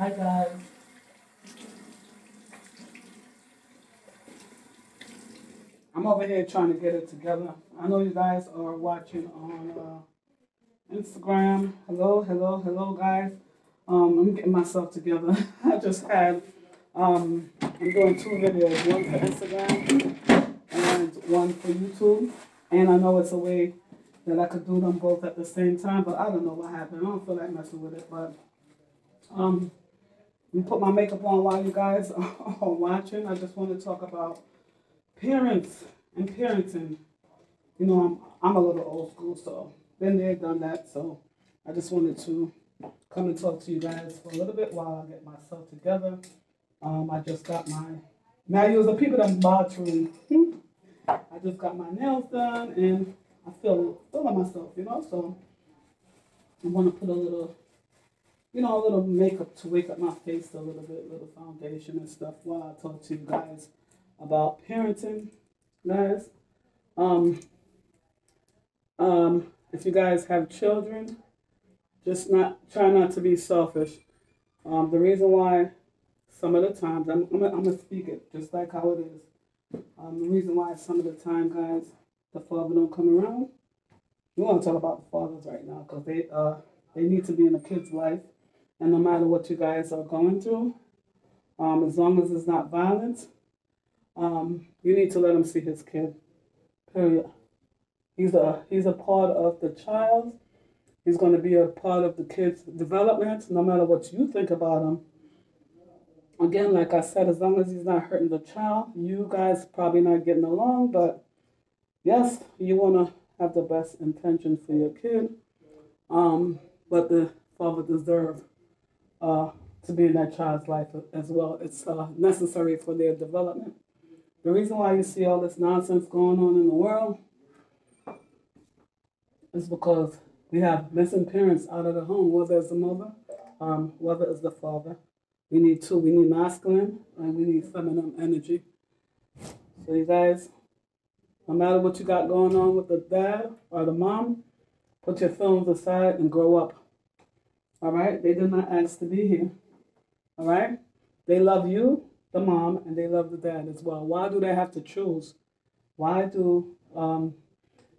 Hi guys. I'm over here trying to get it together. I know you guys are watching on Instagram. Hello, hello, hello guys. I'm getting myself together. I just had I'm doing two videos, one for Instagram and one for YouTube. And I know it's a way that I could do them both at the same time, but I don't know what happened. I don't feel like messing with it, but um you put my makeup on while you guys are watching. I just want to talk about parents and parenting. You know, I'm a little old school, so been there, done that. So I just wanted to come and talk to you guys for a little bit while I get myself together. I just got my now you the people that bothering. I just got my nails done and I feel like myself, you know. So I want to put a little a little makeup to wake up my face a little bit, little foundation and stuff while I talk to you guys about parenting, guys. Um, if you guys have children, just not try not to be selfish. The reason why some of the times I'm gonna speak it just like how it is. The reason why some of the time, guys, the father don't come around. We want to talk about the fathers right now because they need to be in the kid's life, and no matter what you guys are going through, as long as it's not violence, you need to let him see his kid. Period. He's a part of the child. He's going to be a part of the kid's development, no matter what you think about him. Again, like I said, as long as he's not hurting the child, you guys probably not getting along, but yes, you want to have the best intention for your kid. But the father deserves to be in that child's life as well. It's necessary for their development. The reason why you see all this nonsense going on in the world is because we have missing parents out of the home, whether it's the mother, whether it's the father. We need two. We need masculine and we need feminine energy. So you guys, no matter what you got going on with the dad or the mom, put your feelings aside and grow up. All right? They did not ask to be here. All right? They love you, the mom, and they love the dad as well. Why do they have to choose? Why do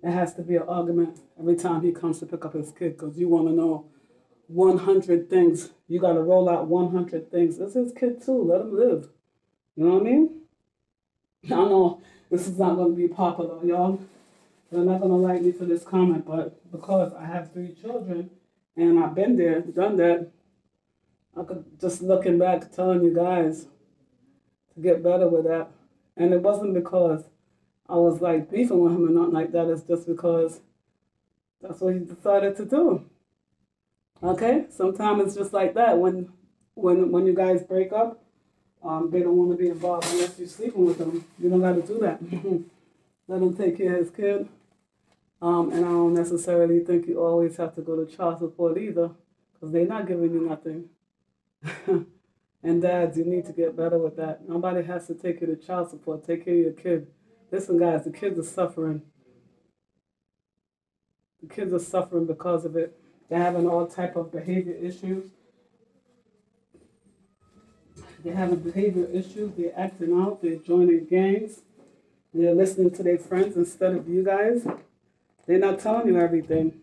it has to be an argument every time he comes to pick up his kid? Because you want to know 100 things. You got to roll out 100 things. It's his kid too. Let him live. You know what I mean? I know this is not going to be popular, y'all. They're not going to like me for this comment, but because I have 3 children and I've been there, done that, I could just looking back telling you guys to get better with that. And it wasn't because I was like beefing with him or nothing like that. It's just because that's what he decided to do. Okay? Sometimes it's just like that. When you guys break up, they don't want to be involved unless you're sleeping with them. You don't got to do that. Let him take care of his kid. And I don't necessarily think you always have to go to child support either, because they're not giving you nothing. And dads, you need to get better with that. Nobody has to take you to child support. Take care of your kid. Listen, guys, the kids are suffering. The kids are suffering because of it. They're having all type of behavior issues. They're having behavior issues. They're acting out. They're joining gangs. They're listening to their friends instead of you guys. They're not telling you everything.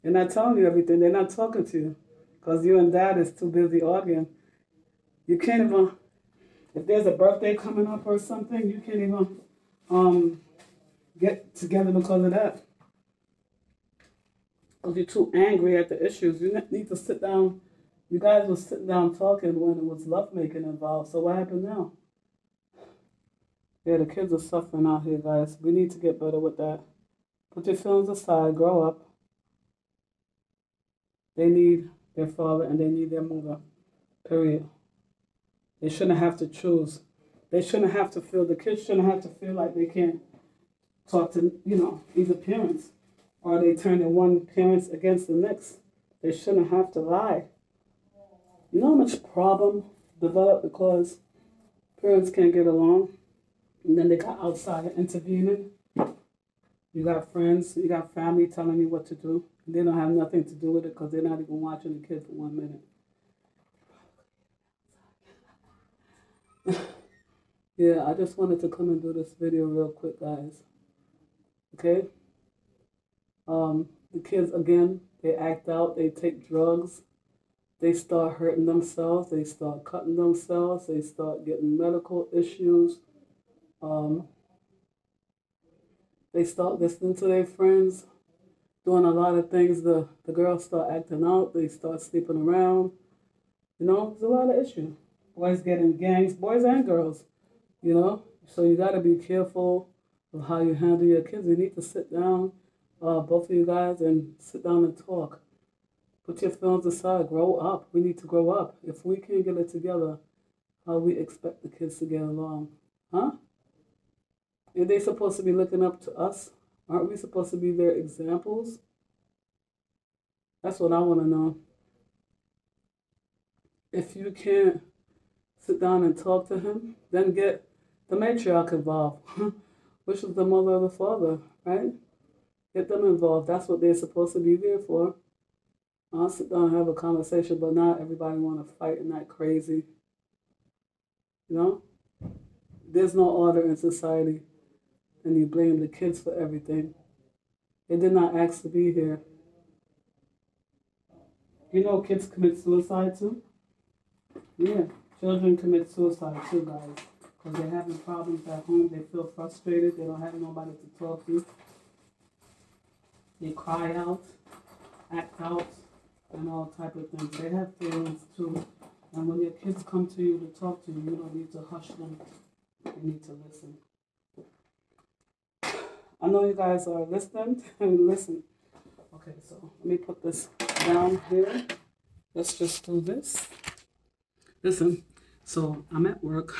They're not telling you everything. They're not talking to you because you and dad is too busy arguing. You can't even, if there's a birthday coming up or something, you can't even get together because of that. Because you're too angry at the issues. You need to sit down. You guys were sitting down talking when it was lovemaking involved. So what happened now? Yeah, the kids are suffering out here, guys. We need to get better with that. Put your feelings aside. Grow up. They need their father and they need their mother. Period. They shouldn't have to choose. They shouldn't have to feel, the kids shouldn't have to feel like they can't talk to, either parents. Or they turning one parents against the next. They shouldn't have to lie. You know how much problem develop because parents can't get along? And then they got outside intervening. You got friends, you got family telling you what to do. And they don't have nothing to do with it because they're not even watching the kid for 1 minute. Yeah, I just wanted to come and do this video real quick, guys. Okay? The kids, again, they act out, they take drugs, they start hurting themselves, they start cutting themselves, they start getting medical issues. Um, they start listening to their friends, doing a lot of things. The girls start acting out, they start sleeping around. You know, there's a lot of issues. Boys get in gangs, boys and girls, you know. So you got to be careful of how you handle your kids. You need to sit down, both of you guys, and sit down and talk. Put your feelings aside. Grow up. We need to grow up. If we can't get it together, how we expect the kids to get along? Huh? Are they supposed to be looking up to us? Aren't we supposed to be their examples? That's what I want to know. If you can't sit down and talk to him, then get the matriarch involved, which is the mother or the father, right? Get them involved. That's what they're supposed to be there for. I'll sit down and have a conversation, but not everybody want to fight and act crazy. You know? There's no order in society, and you blame the kids for everything. They did not ask to be here. You know kids commit suicide too? Yeah, children commit suicide too, guys. Because they're having problems at home, they feel frustrated, they don't have nobody to talk to. They cry out, act out, and all type of things. They have feelings too. And when your kids come to you to talk to you, you don't need to hush them. You need to listen. I know you guys are listening. Listen. Okay, so let me put this down here. Let's just do this. Listen, so I'm at work.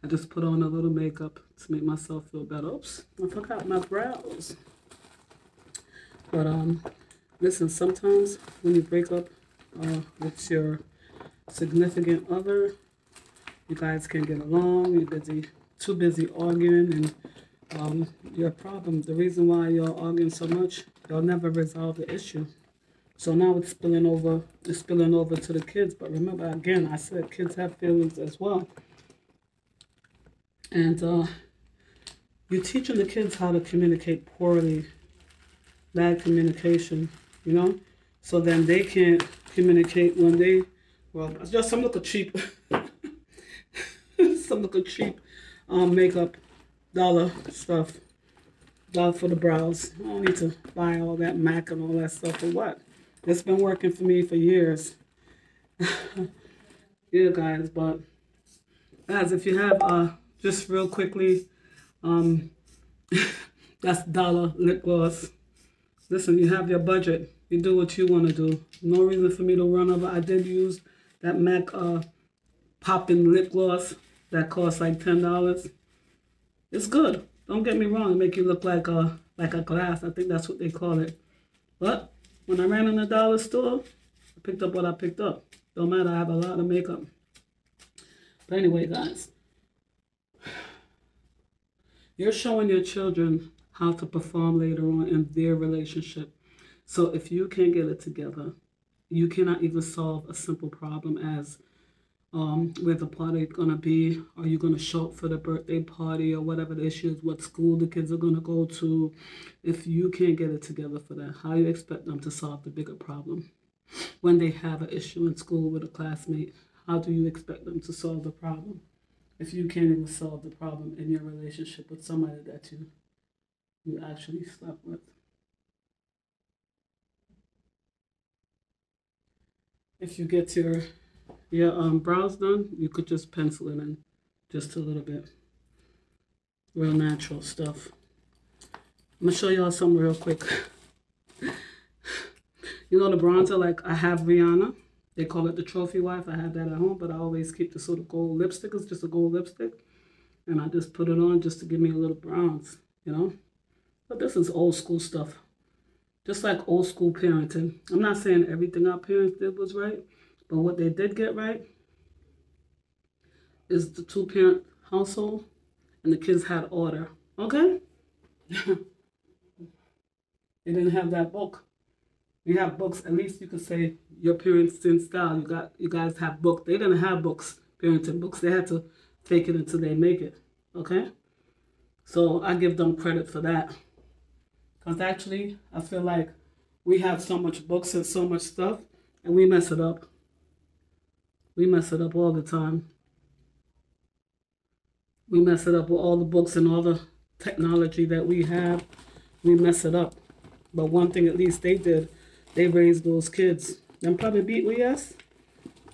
I just put on a little makeup to make myself feel better. Oops, I forgot my brows. But listen, sometimes when you break up with your significant other, you guys can't get along, you're too busy arguing, and your problem, the reason why you're arguing so much, you'll never resolve the issue. So now it's spilling over to the kids. But remember, again, I said kids have feelings as well. And you're teaching the kids how to communicate poorly, bad communication, you know? So then they can't communicate when they, well, it's just some little cheap, makeup, dollar stuff, dollar for the brows. I don't need to buy all that MAC and all that stuff for what? It's been working for me for years. Yeah, guys, but guys, if you have, just real quickly, that's dollar lip gloss. Listen, you have your budget. You do what you want to do. No reason for me to run over. I did use that MAC popping lip gloss that costs like $10. It's good. Don't get me wrong. It make you look like a glass. I think that's what they call it. But when I ran in the dollar store, I picked up what I picked up. Don't matter. I have a lot of makeup. But anyway, guys, you're showing your children how to perform later on in their relationship. So if you can't get it together, you cannot even solve a simple problem as where the party is going to be. Are you going to show up for the birthday party or whatever the issue is, what school the kids are going to go to? If you can't get it together for that, how do you expect them to solve the bigger problem? When they have an issue in school with a classmate, how do you expect them to solve the problem? If you can't even solve the problem in your relationship with somebody that you actually slept with. If you get your brows done, you could just pencil it in just a little bit. Real natural stuff. I'm going to show y'all something real quick. You know the bronzer, like I have Rihanna. They call it the trophy wife. I have that at home, but I always keep the sort of gold lipstick. It's just a gold lipstick. And I just put it on just to give me a little bronze, you know. But this is old school stuff. Just like old school parenting. I'm not saying everything our parents did was right, but what they did get right is the two-parent household and the kids had order. Okay? They didn't have that book. You have books. At least you could say your parents in style. You guys have books. They didn't have books, parenting books. They had to fake it until they make it. Okay? So I give them credit for that. Because actually, I feel like we have so much books and so much stuff, and we mess it up. We mess it up all the time. We mess it up with all the books and all the technology that we have. We mess it up. But one thing at least they did, they raised those kids. Them probably beat we, yes.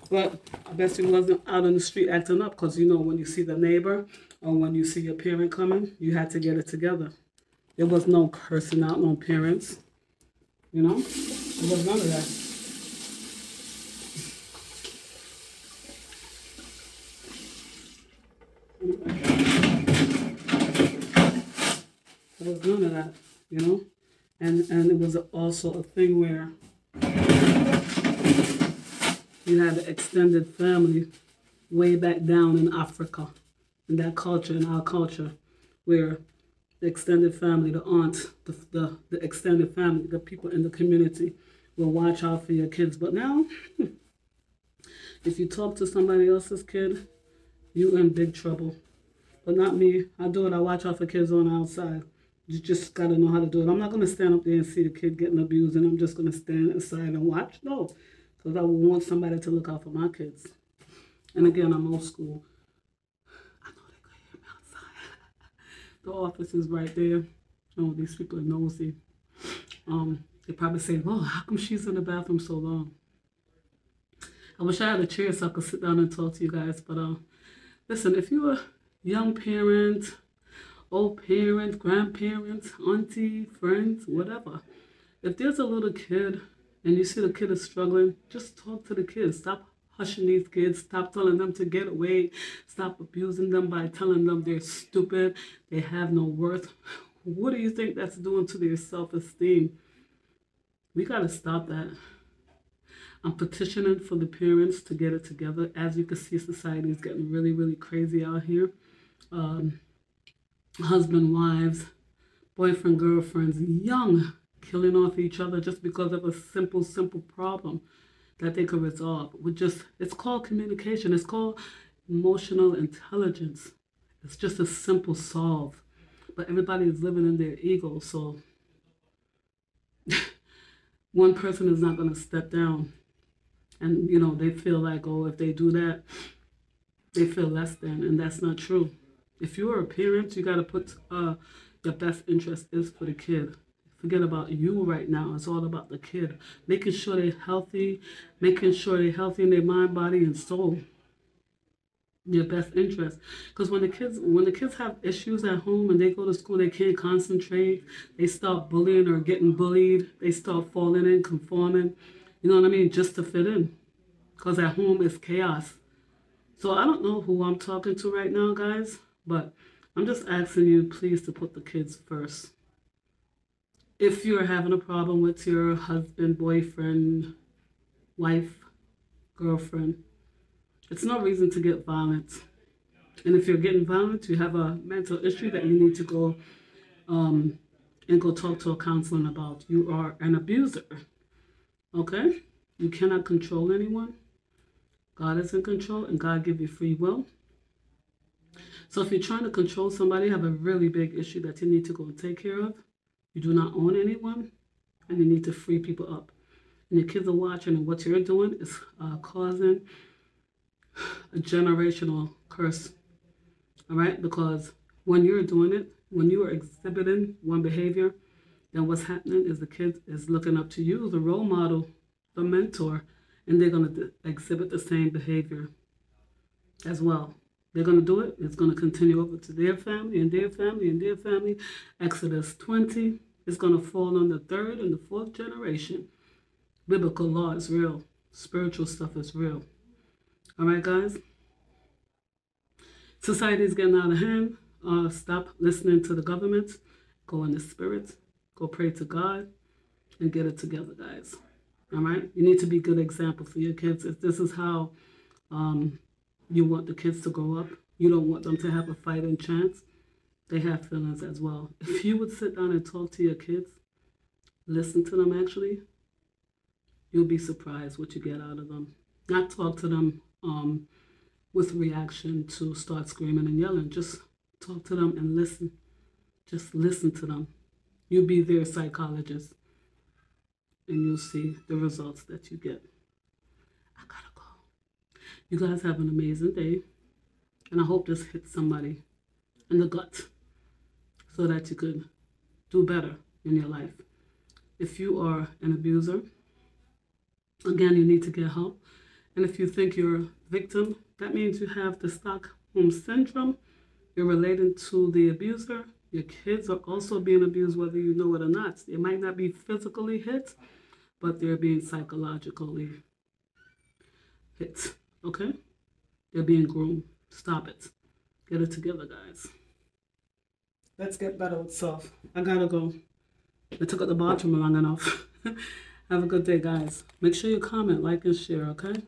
But I bet you wasn't out on the street acting up, because you know when you see the neighbor or when you see your parent coming, you had to get it together. There was no cursing out no parents. You know? There was none of that. There was none of that, you know? And it was also a thing where you had the extended family way back down in Africa, in that culture, in our culture, where the extended family, the aunt, the extended family, the people in the community will watch out for your kids. But now, if you talk to somebody else's kid, you're in big trouble. But not me. I do it. I watch out for kids on the outside. You just got to know how to do it. I'm not going to stand up there and see the kid getting abused and I'm just going to stand aside and watch. No, because I want somebody to look out for my kids. And again, I'm old school. I know they could hear me outside. The office is right there. Oh, these people are nosy. They probably say, "Well, how come she's in the bathroom so long?" I wish I had a chair so I could sit down and talk to you guys. But listen, if you're a young parent, old parents, grandparents, auntie, friends, whatever. If there's a little kid and you see the kid is struggling, just talk to the kids. Stop hushing these kids. Stop telling them to get away. Stop abusing them by telling them they're stupid, they have no worth. What do you think that's doing to their self-esteem? We got to stop that. I'm petitioning for the parents to get it together. As you can see, society is getting really, really crazy out here. Husband, wives, boyfriend, girlfriends, young, killing off each other just because of a simple problem that they could resolve. It's called communication. It's called emotional intelligence. It's just a simple solve. But everybody is living in their ego, so one person is not going to step down. And, you know, they feel like, oh, if they do that, they feel less than, and that's not true. If you're a parent, you got to put your best interest is for the kid. Forget about you right now. It's all about the kid. Making sure they're healthy, making sure they're healthy in their mind, body, and soul. Your best interest. Because when the kids have issues at home and they go to school, they can't concentrate, they start bullying or getting bullied, they start falling in, conforming, you know what I mean, just to fit in. Because at home it's chaos. So I don't know who I'm talking to right now, guys, but I'm just asking you, please, to put the kids first. If you're having a problem with your husband, boyfriend, wife, girlfriend, it's no reason to get violent. And if you're getting violent, you have a mental issue that you need to go and go talk to a counselor about. You are an abuser. Okay? You cannot control anyone. God is in control and God give you free will. So if you're trying to control somebody, you have a really big issue that you need to go and take care of. You do not own anyone and you need to free people up. And your kids are watching and what you're doing is causing a generational curse. All right? Because when you're doing it, when you are exhibiting one behavior, then what's happening is the kid is looking up to you, the role model, the mentor, and they're going to exhibit the same behavior as well. They're going to do it. It's going to continue over to their family and their family and their family. Exodus 20 is going to fall on the third and the fourth generation. Biblical law is real. Spiritual stuff is real. All right, guys? Society is getting out of hand. Stop listening to the government. Go in the spirit. Go pray to God and get it together, guys. All right? You need to be a good example for your kids. If this is how you want the kids to grow up, you don't want them to have a fighting chance, they have feelings as well. If you would sit down and talk to your kids, listen to them actually, you'll be surprised what you get out of them. Not talk to them with reaction to start screaming and yelling. Just talk to them and listen. Just listen to them. You'll be their psychologist, and you'll see the results that you get. I gotta go. You guys have an amazing day, and I hope this hits somebody in the gut so that you could do better in your life. If you are an abuser, again, you need to get help. And if you think you're a victim, that means you have the Stockholm Syndrome. You're relating to the abuser. Your kids are also being abused, whether you know it or not. They might not be physically hit, but they're being psychologically hit, okay? They're being groomed. Stop it. Get it together, guys. Let's get better with self. I gotta go. I took out the bathroom long enough. Have a good day, guys. Make sure you comment, like, and share, okay?